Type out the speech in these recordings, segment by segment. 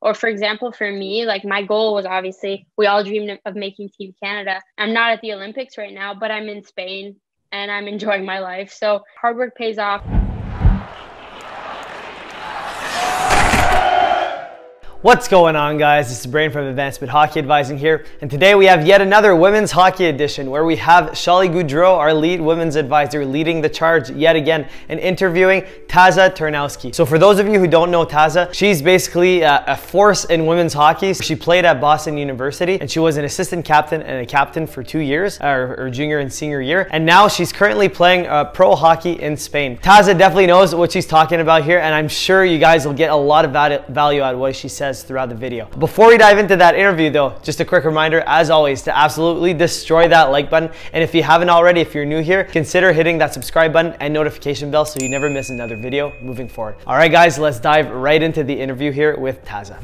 Or for example, for me, like my goal was obviously we all dreamed of making Team Canada. I'm not at the Olympics right now, but I'm in Spain and I'm enjoying my life. So hard work pays off. What's going on, guys? This is Brain from Advancement Hockey Advising here, and today we have yet another women's hockey edition where we have Shali Goudreau, our lead women's advisor, leading the charge yet again and interviewing Tasza Tarnowski. So for those of you who don't know Tasza, she's basically a force in women's hockey. She played at Boston University and she was an assistant captain and a captain for 2 years, her junior and senior year, and now she's currently playing pro hockey in Spain. Tasza definitely knows what she's talking about here, and I'm sure you guys will get a lot of value out of what she says throughout the video. Before we dive into that interview though, just a quick reminder as always to absolutely destroy that like button, and if you haven't already, if you're new here, consider hitting that subscribe button and notification bell so you never miss another video moving forward. Alright guys, let's dive right into the interview here with Tasza.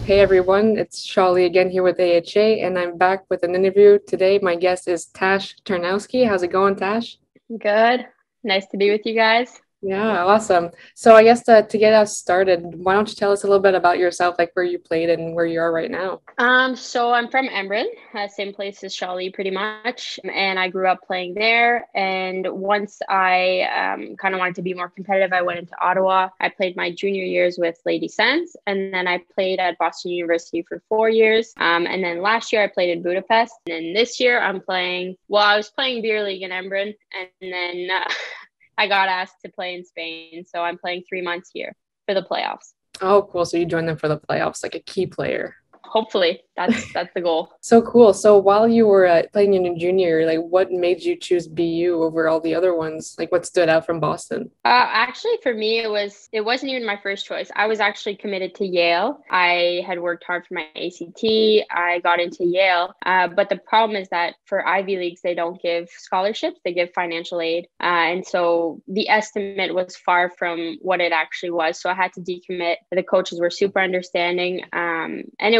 Hey everyone, it's Shali again here with AHA, and I'm back with an interview. Today my guest is Tasza Tarnowski. How's it going, Tash? Good. Nice to be with you guys. Yeah, awesome. So I guess to get us started, why don't you tell us a little bit about yourself, like where you played and where you are right now? So I'm from Embrun, same place as Shali pretty much, and I grew up playing there. And once I kind of wanted to be more competitive, I went into Ottawa. I played my junior years with Lady Sens, and then I played at Boston University for 4 years. And then last year I played in Budapest, and then this year I was playing beer league in Embrun, and then I got asked to play in Spain, so I'm playing 3 months here for the playoffs. Oh, cool. So you joined them for the playoffs, like a key player. Hopefully, that's the goal. So cool. So while you were playing in your junior, like what made you choose BU over all the other ones? Like what stood out from Boston? Actually, for me, it wasn't even my first choice. I was actually committed to Yale. I had worked hard for my ACT. I got into Yale. But the problem is that for Ivy Leagues, they don't give scholarships. They give financial aid. And so the estimate was far from what it actually was. So I had to decommit. The coaches were super understanding. And it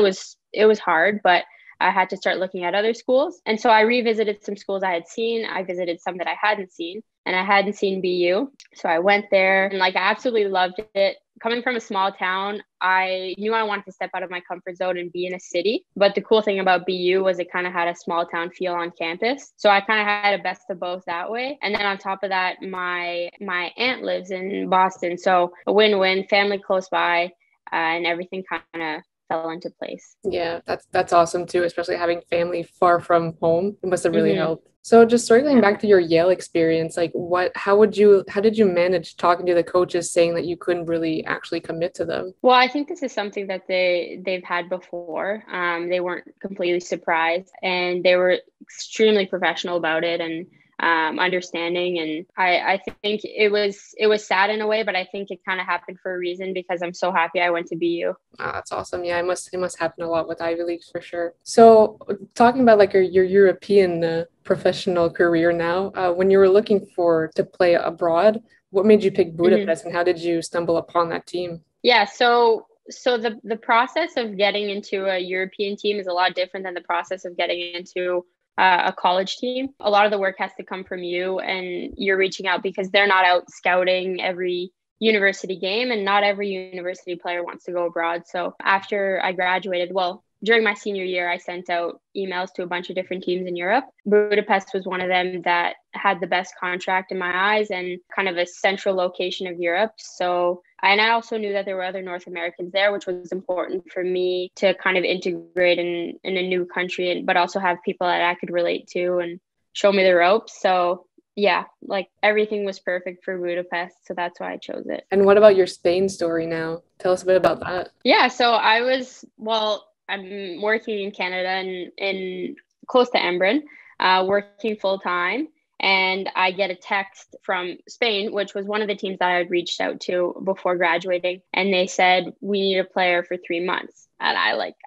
was hard, but I had to start looking at other schools. And so I revisited some schools I had seen. I visited some that I hadn't seen, and I hadn't seen BU. So I went there and I absolutely loved it. Coming from a small town, I knew I wanted to step out of my comfort zone and be in a city. But the cool thing about BU was it kind of had a small town feel on campus. So I kind of had a best of both that way. And then on top of that, my aunt lives in Boston. So a win-win, family close by, and everything kind of fell into place. Yeah, that's awesome too, especially having family far from home. It must have really helped. So just circling back to your Yale experience, like how did you manage talking to the coaches saying that you couldn't really actually commit to them? Well, I think this is something that they've had before. They weren't completely surprised, and they were extremely professional about it and understanding. And I think it was sad in a way, but I think it kind of happened for a reason because I'm so happy I went to BU. That's awesome. Yeah, it must happen a lot with Ivy Leagues for sure. So talking about like your European professional career now, when you were looking to play abroad, what made you pick Budapest and how did you stumble upon that team? Yeah, so the process of getting into a European team is a lot different than the process of getting into a college team. A lot of the work has to come from you, and you're reaching out because they're not out scouting every university game, and not every university player wants to go abroad. So after I graduated, during my senior year, I sent out emails to a bunch of different teams in Europe. Budapest was one of them that had the best contract in my eyes and kind of a central location of Europe. And I also knew that there were other North Americans there, which was important for me to kind of integrate in a new country, but also have people that I could relate to and show me the ropes. So yeah, like everything was perfect for Budapest. So that's why I chose it. And what about your Spain story now? Tell us a bit about that. Yeah, so I'm working in Canada and in close to Embrun, working full time. And I get a text from Spain, which was one of the teams that I had reached out to before graduating. And they said, we need a player for 3 months. And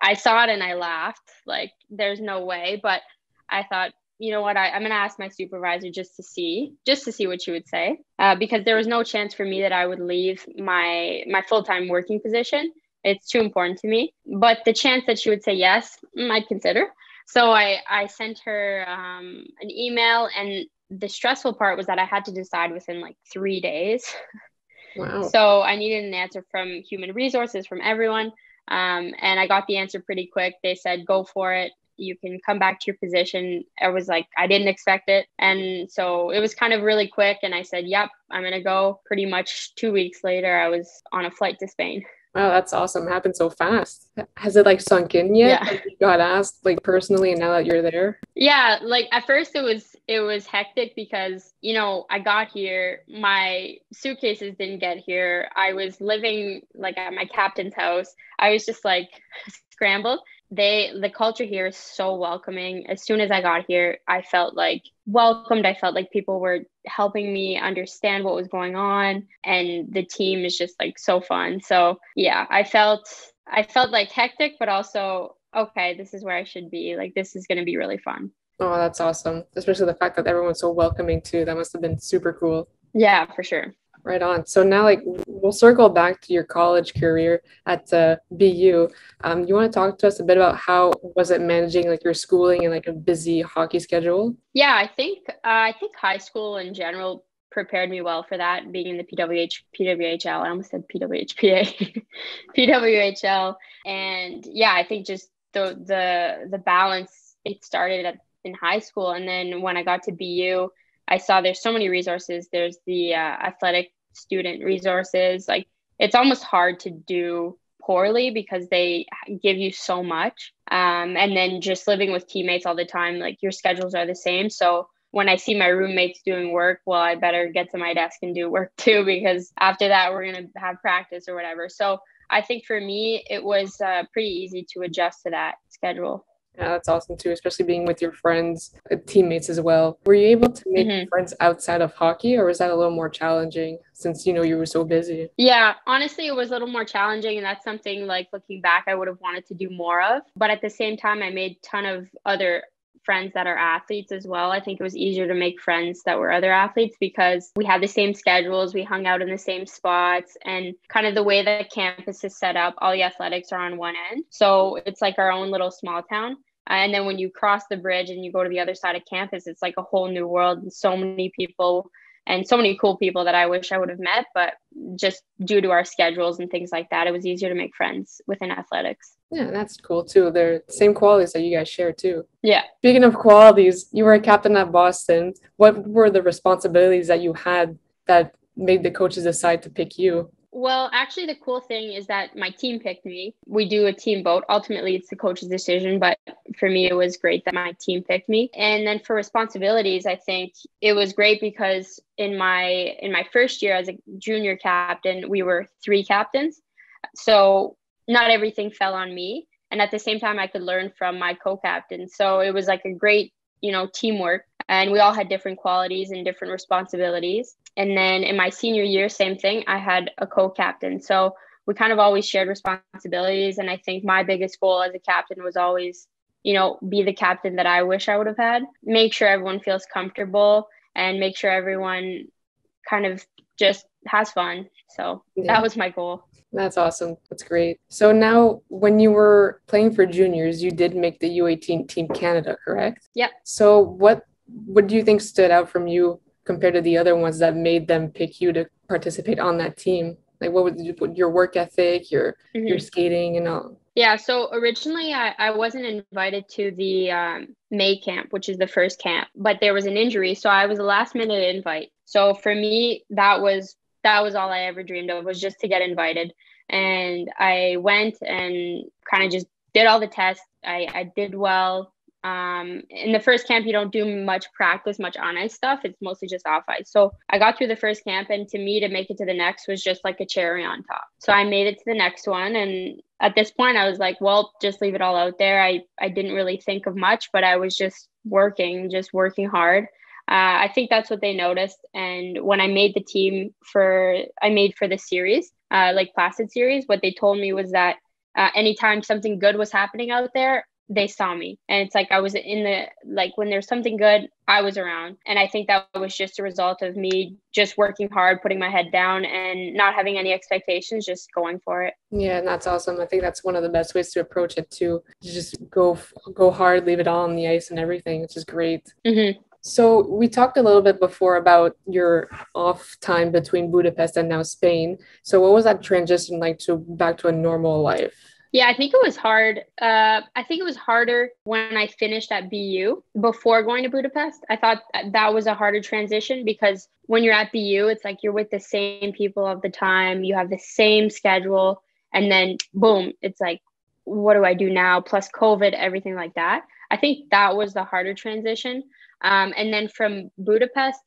I saw it and I laughed, like, there's no way. But I thought, you know what, I'm going to ask my supervisor just to see what she would say, because there was no chance for me that I would leave my full-time working position. It's too important to me. But the chance that she would say yes, I'd consider. So I sent her an email, and the stressful part was that I had to decide within 3 days. Wow. So I needed an answer from human resources, from everyone. And I got the answer pretty quick. They said, go for it. You can come back to your position. I was like, I didn't expect it. And so it was kind of really quick. And I said, yep, I'm going to go. Pretty much 2 weeks later, I was on a flight to Spain. Wow, that's awesome. It happened so fast. Has it like sunk in yet? Yeah. Like you got asked like personally and now that you're there? Yeah, like at first it was hectic because, I got here, my suitcases didn't get here. I was living like at my captain's house. I was just like scrambled. The culture here is so welcoming. As soon as I got here, I felt like welcomed. I felt like people were helping me understand what was going on, and the team is just like so fun. So yeah, I felt like hectic, but also okay, this is where I should be. Like this is going to be really fun. Oh, that's awesome. Especially the fact that everyone's so welcoming too. That must have been super cool. Yeah, for sure. Right on. So now, like, we'll circle back to your college career at BU. You want to talk to us a bit about how was it managing like your schooling and like a busy hockey schedule? Yeah, I think high school in general prepared me well for that, being in the PWHL. I almost said PWHPA, PWHL, and yeah, I think just the balance, it started in high school, and then when I got to BU, I saw there's so many resources. There's the athletic student resources. Like it's almost hard to do poorly because they give you so much. And then just living with teammates all the time, like your schedules are the same. So when I see my roommates doing work, well, I better get to my desk and do work too, because after that, we're going to have practice or whatever. So I think for me, it was pretty easy to adjust to that schedule. Yeah, that's awesome too, especially being with your friends, teammates as well. Were you able to make Mm-hmm. friends outside of hockey, or was that a little more challenging since you were so busy? Yeah, honestly, it was a little more challenging, and that's something like looking back, I would have wanted to do more of. But at the same time, I made a ton of other friends that are athletes as well. I think it was easier to make friends that were other athletes because we had the same schedules, we hung out in the same spots, and kind of the way that campus is set up, all the athletics are on one end. So it's like our own little small town. And then when you cross the bridge and you go to the other side of campus, it's like a whole new world and so many people and so many cool people that I wish I would have met. But just due to our schedules and things like that, it was easier to make friends within athletics. Yeah, that's cool too. They're the same qualities that you guys share too. Yeah. Speaking of qualities, you were a captain at Boston. What were the responsibilities that you had that made the coaches decide to pick you? Well, actually, the cool thing is that my team picked me. We do a team vote. Ultimately, it's the coach's decision, but for me, it was great that my team picked me. And then for responsibilities, I think it was great because in my first year as a junior captain, we were three captains. So not everything fell on me. And at the same time, I could learn from my co-captain. So it was like a great, teamwork. And we all had different qualities and different responsibilities. And then in my senior year, same thing, I had a co-captain. So we kind of always shared responsibilities. And I think my biggest goal as a captain was always, be the captain that I wish I would have had. Make sure everyone feels comfortable and make sure everyone kind of just has fun. So that was my goal. That's awesome. That's great. So now when you were playing for juniors, you did make the U18 Team Canada, correct? Yep. So what do you think stood out from you compared to the other ones that made them pick you to participate on that team? Like what was your work ethic, your skating and all? Yeah, so originally I wasn't invited to the May camp, which is the first camp, but there was an injury, so I was a last minute invite. So for me, that was all I ever dreamed of, was just to get invited. And I went and kind of just did all the tests. I did well. In the first camp, you don't do much practice, much on ice stuff. It's mostly just off ice. So I got through the first camp, and to me, to make it to the next was just like a cherry on top. So I made it to the next one. And at this point, I was like, well, just leave it all out there. I didn't really think of much, but I was just working hard. I think that's what they noticed. And when I made the team for the series, like Placid series, what they told me was that anytime something good was happening out there, they saw me. And it's like I was when there's something good, I was around. And I think that was just a result of me just working hard, putting my head down and not having any expectations, just going for it. Yeah, and that's awesome. I think that's one of the best ways to approach it too. Just go hard, leave it all on the ice and everything, which is great. Mm-hmm. So we talked a little bit before about your off time between Budapest and now Spain. So what was that transition like to back to a normal life? Yeah, I think it was hard. I think it was harder when I finished at BU before going to Budapest. I thought that was a harder transition because when you're at BU, it's like you're with the same people all the time. You have the same schedule. And then boom, it's like, what do I do now? Plus COVID, everything like that. I think that was the harder transition. And then from Budapest,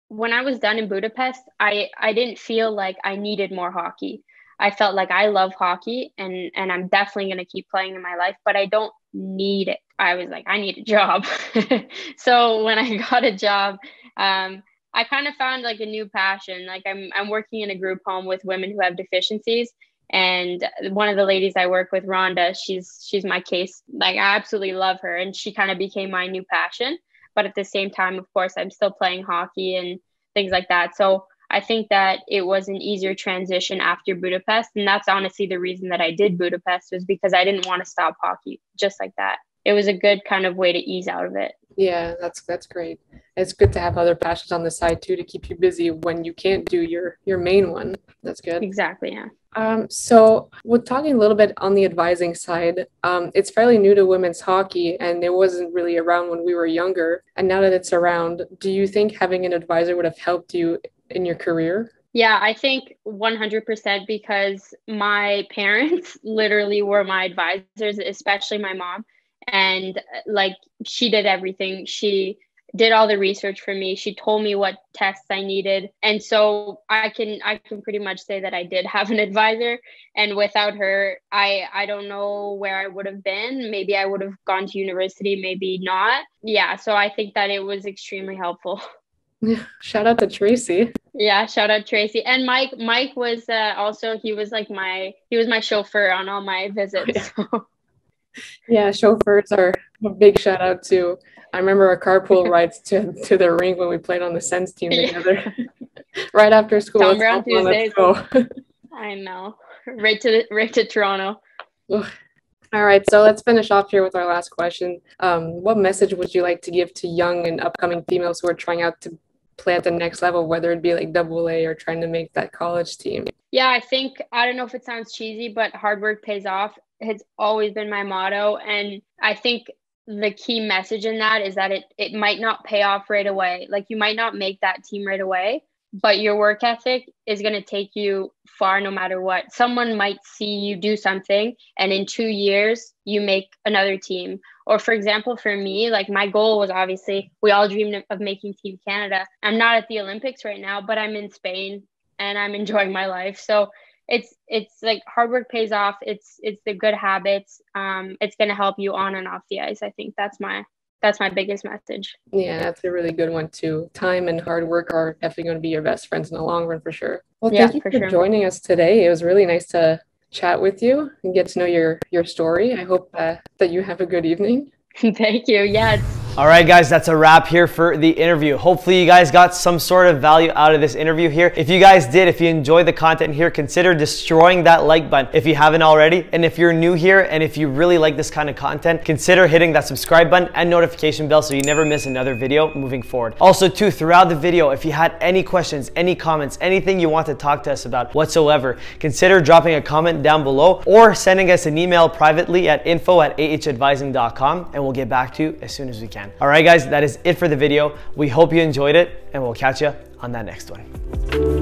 when I was done in Budapest, I didn't feel like I needed more hockey. I felt like I love hockey and I'm definitely going to keep playing in my life, but I don't need it. I was like, I need a job. So when I got a job, I kind of found like a new passion. Like I'm working in a group home with women who have deficiencies. And one of the ladies I work with, Rhonda, she's my case. Like I absolutely love her. And she kind of became my new passion. But at the same time, of course, I'm still playing hockey and things like that. So I think that it was an easier transition after Budapest. And that's honestly the reason that I did Budapest, was because I didn't want to stop hockey just like that. It was a good kind of way to ease out of it. Yeah, that's great. It's good to have other passions on the side too to keep you busy when you can't do your main one. That's good. Exactly, yeah. So we're talking a little bit on the advising side. It's fairly new to women's hockey and it wasn't really around when we were younger. And now that it's around, do you think having an advisor would have helped you in your career? Yeah, I think 100% because my parents literally were my advisors, especially my mom. And like she did everything. She did all the research for me. She told me what tests I needed. And so I can pretty much say that I did have an advisor. And without her, I don't know where I would have been. Maybe I would have gone to university, maybe not. Yeah, so I think that it was extremely helpful. Shout out to Tracy. Yeah, shout out Tracy. And Mike was also, he was my chauffeur on all my visits. Oh, yeah. Yeah, chauffeurs are a big shout out to. I remember our carpool rides to the rink when we played on the Sens team together. Right after school. Around Tuesdays. Let's go. I know. Right to Toronto. Ugh. All right, so let's finish off here with our last question. What message would you like to give to young and upcoming females who are trying out to play at the next level, whether it be like AA or trying to make that college team? Yeah, I don't know if it sounds cheesy, but hard work pays off. It's always been my motto. And I think the key message in that is that it might not pay off right away. Like you might not make that team right away, but your work ethic is going to take you far no matter what. Someone might see you do something and in 2 years you make another team. Or for example, for me, like my goal was obviously, we all dreamed of making Team Canada. I'm not at the Olympics right now, but I'm in Spain and I'm enjoying my life. So it's like hard work pays off. It's the good habits. It's going to help you on and off the ice. I think that's my biggest message. Yeah, that's a really good one too. Time and hard work are definitely going to be your best friends in the long run for sure. Well, thank you for joining us today. It was really nice to chat with you and get to know your story. I hope that you have a good evening. Thank you. Yeah. All right, guys, that's a wrap here for the interview. Hopefully you guys got some sort of value out of this interview here. If you guys did, if you enjoyed the content here, consider destroying that like button if you haven't already. And if you're new here and if you really like this kind of content, consider hitting that subscribe button and notification bell so you never miss another video moving forward. Also too, throughout the video, if you had any questions, any comments, anything you want to talk to us about whatsoever, consider dropping a comment down below or sending us an email privately at info@ahadvising.com and we'll get back to you as soon as we can. All right, guys, that is it for the video. We hope you enjoyed it and we'll catch you on that next one.